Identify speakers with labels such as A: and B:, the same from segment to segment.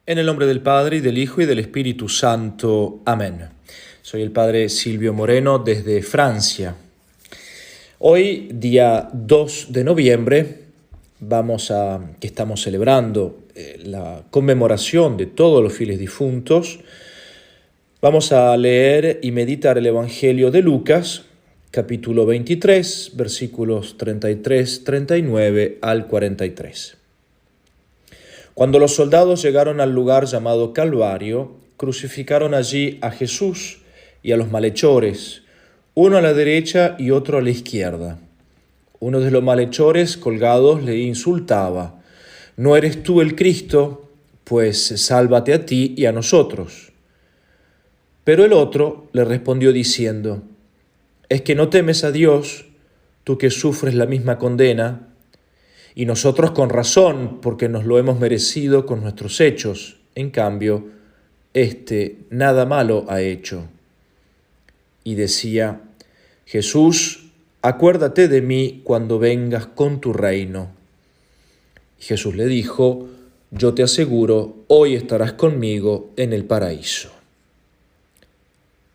A: En el nombre del Padre, y del Hijo, y del Espíritu Santo. Amén. Soy el Padre Silvio Moreno desde Francia. Hoy, día 2 de noviembre, que estamos celebrando la conmemoración de todos los fieles difuntos, vamos a leer y meditar el Evangelio de Lucas, capítulo 23, versículos 33, 39 al 43. Cuando los soldados llegaron al lugar llamado Calvario, crucificaron allí a Jesús y a los malhechores, uno a la derecha y otro a la izquierda. Uno de los malhechores colgados le insultaba: «¿No eres tú el Cristo? Pues sálvate a ti y a nosotros». Pero el otro le respondió diciendo: «¿Es que no temes a Dios, tú que sufres la misma condena? Y nosotros con razón, porque nos lo hemos merecido con nuestros hechos. En cambio, éste nada malo ha hecho». Y decía: «Jesús, acuérdate de mí cuando vengas con tu reino». Y Jesús le dijo: «Yo te aseguro, hoy estarás conmigo en el paraíso».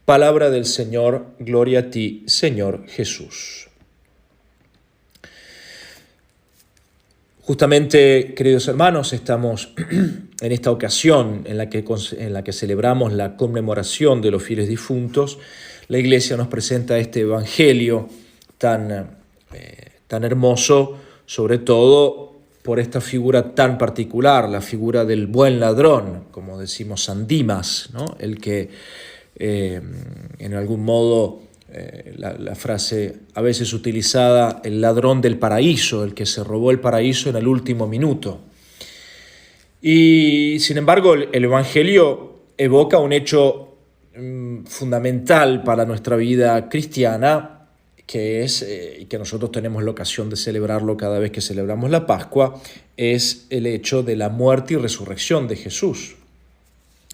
A: Palabra del Señor, gloria a ti, Señor Jesús. Justamente, queridos hermanos, estamos en esta ocasión en la que celebramos la conmemoración de los fieles difuntos. La Iglesia nos presenta este Evangelio tan hermoso, sobre todo por esta figura tan particular, la figura del buen ladrón, como decimos San Dimas, ¿no? El que, en algún modo, la frase a veces utilizada, el ladrón del paraíso, el que se robó el paraíso en el último minuto. Y sin embargo, el Evangelio evoca un hecho fundamental para nuestra vida cristiana, que es, y que nosotros tenemos la ocasión de celebrarlo cada vez que celebramos la Pascua, es el hecho de la muerte y resurrección de Jesús.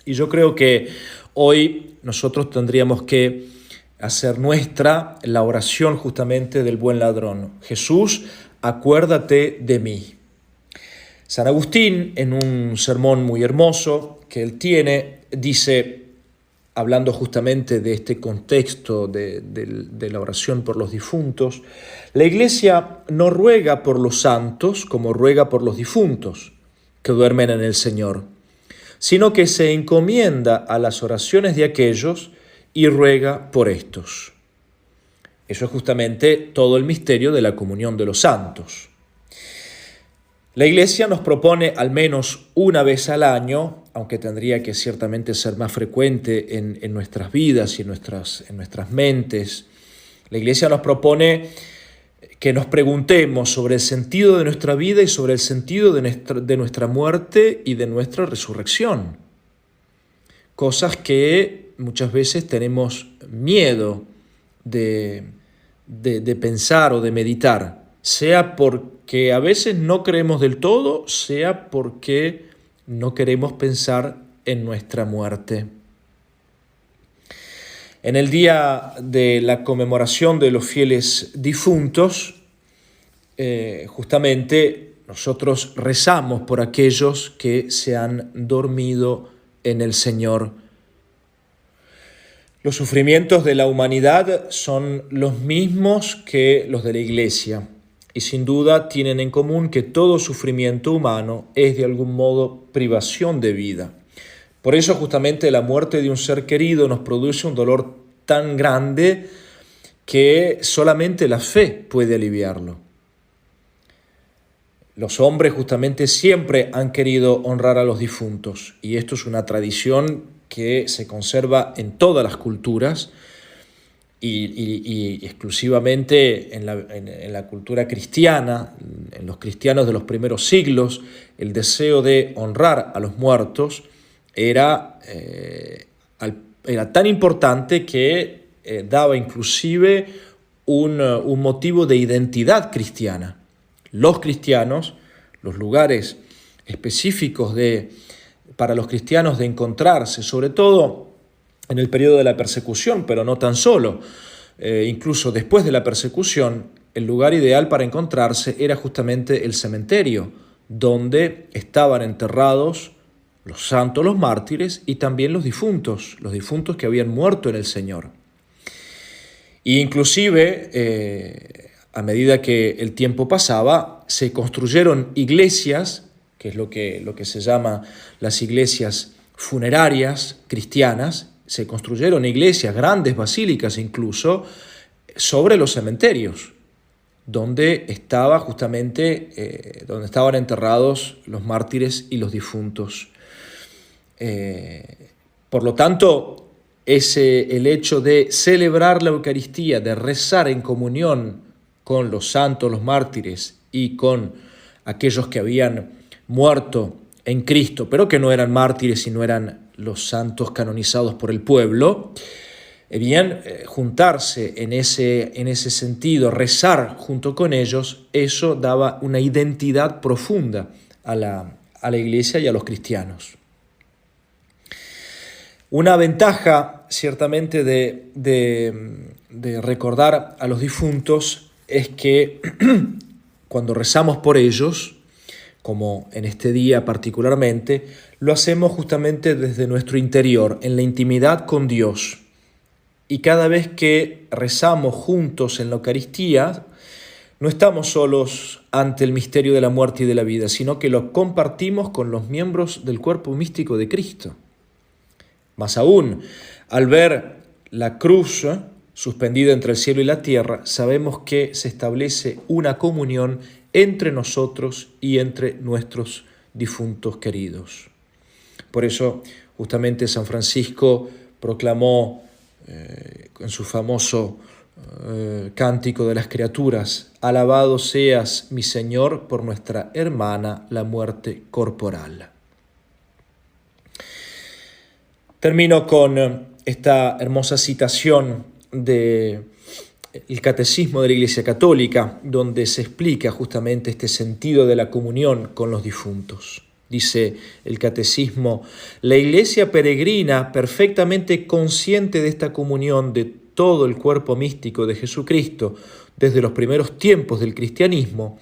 A: Y yo creo que hoy nosotros tendríamos que hacer nuestra la oración justamente del buen ladrón. Jesús, acuérdate de mí. San Agustín, en un sermón muy hermoso que él tiene, dice, hablando justamente de este contexto de la oración por los difuntos: la Iglesia no ruega por los santos como ruega por los difuntos que duermen en el Señor, sino que se encomienda a las oraciones de aquellos y ruega por estos. Eso es justamente todo el misterio de la comunión de los santos. La Iglesia nos propone al menos una vez al año, aunque tendría que ciertamente ser más frecuente en nuestras vidas y en nuestras mentes. La Iglesia nos propone que nos preguntemos sobre el sentido de nuestra vida y sobre el sentido de nuestra muerte y de nuestra resurrección. Cosas que muchas veces tenemos miedo de pensar o de meditar, sea porque a veces no creemos del todo, sea porque no queremos pensar en nuestra muerte. En el día de la conmemoración de los fieles difuntos, justamente nosotros rezamos por aquellos que se han dormido en el Señor. Los sufrimientos de la humanidad son los mismos que los de la Iglesia y sin duda tienen en común que todo sufrimiento humano es de algún modo privación de vida. Por eso justamente la muerte de un ser querido nos produce un dolor tan grande que solamente la fe puede aliviarlo. Los hombres justamente siempre han querido honrar a los difuntos y esto es una tradición que se conserva en todas las culturas y exclusivamente en la cultura cristiana. En los cristianos de los primeros siglos, el deseo de honrar a los muertos era tan importante que daba inclusive un motivo de identidad cristiana. Los cristianos, los lugares específicos para los cristianos de encontrarse, sobre todo en el periodo de la persecución, pero no tan solo. Incluso después de la persecución, el lugar ideal para encontrarse era justamente el cementerio, donde estaban enterrados los santos, los mártires y también los difuntos que habían muerto en el Señor. E inclusive, a medida que el tiempo pasaba, se construyeron iglesias, que es lo que se llama las iglesias funerarias cristianas. Se construyeron iglesias, grandes basílicas incluso, sobre los cementerios, donde estaba justamente, donde estaban enterrados los mártires y los difuntos. Por lo tanto, el hecho de celebrar la Eucaristía, de rezar en comunión con los santos, los mártires y con aquellos que habían muerto en Cristo, pero que no eran mártires y no eran los santos canonizados por el pueblo, juntarse en ese sentido, rezar junto con ellos, eso daba una identidad profunda a la Iglesia y a los cristianos. Una ventaja, ciertamente, de recordar a los difuntos es que cuando rezamos por ellos, como en este día particularmente, lo hacemos justamente desde nuestro interior, en la intimidad con Dios. Y cada vez que rezamos juntos en la Eucaristía, no estamos solos ante el misterio de la muerte y de la vida, sino que lo compartimos con los miembros del cuerpo místico de Cristo. Más aún, al ver la cruz suspendida entre el cielo y la tierra, sabemos que se establece una comunión entre nosotros y entre nuestros difuntos queridos. Por eso, justamente San Francisco proclamó en su famoso Cántico de las Criaturas: «Alabado seas, mi Señor, por nuestra hermana, la muerte corporal». Termino con esta hermosa citación del Catecismo de la Iglesia Católica, donde se explica justamente este sentido de la comunión con los difuntos. Dice el Catecismo: la Iglesia peregrina, perfectamente consciente de esta comunión de todo el cuerpo místico de Jesucristo desde los primeros tiempos del cristianismo,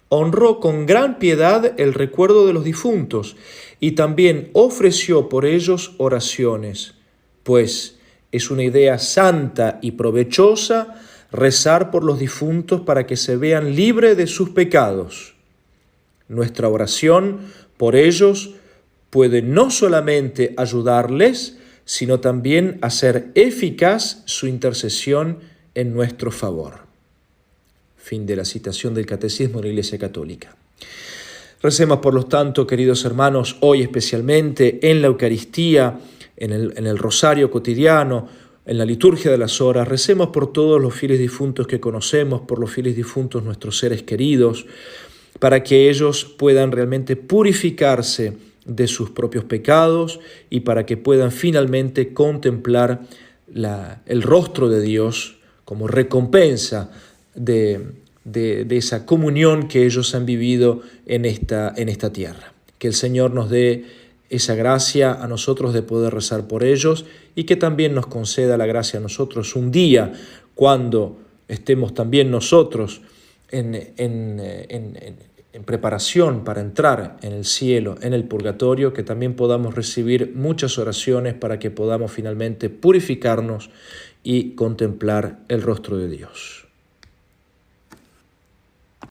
A: honró con gran piedad el recuerdo de los difuntos y también ofreció por ellos oraciones, pues es una idea santa y provechosa rezar por los difuntos para que se vean libres de sus pecados. Nuestra oración por ellos puede no solamente ayudarles, sino también hacer eficaz su intercesión en nuestro favor. Fin de la citación del Catecismo de la Iglesia Católica. Recemos, por lo tanto, queridos hermanos, hoy especialmente en la Eucaristía, en el rosario cotidiano, en la liturgia de las horas. Recemos por todos los fieles difuntos que conocemos, por los fieles difuntos nuestros seres queridos, para que ellos puedan realmente purificarse de sus propios pecados y para que puedan finalmente contemplar el rostro de Dios como recompensa de esa comunión que ellos han vivido en esta tierra. Que el Señor nos dé esa gracia a nosotros de poder rezar por ellos y que también nos conceda la gracia a nosotros un día cuando estemos también nosotros en preparación para entrar en el cielo, en el purgatorio, que también podamos recibir muchas oraciones para que podamos finalmente purificarnos y contemplar el rostro de Dios.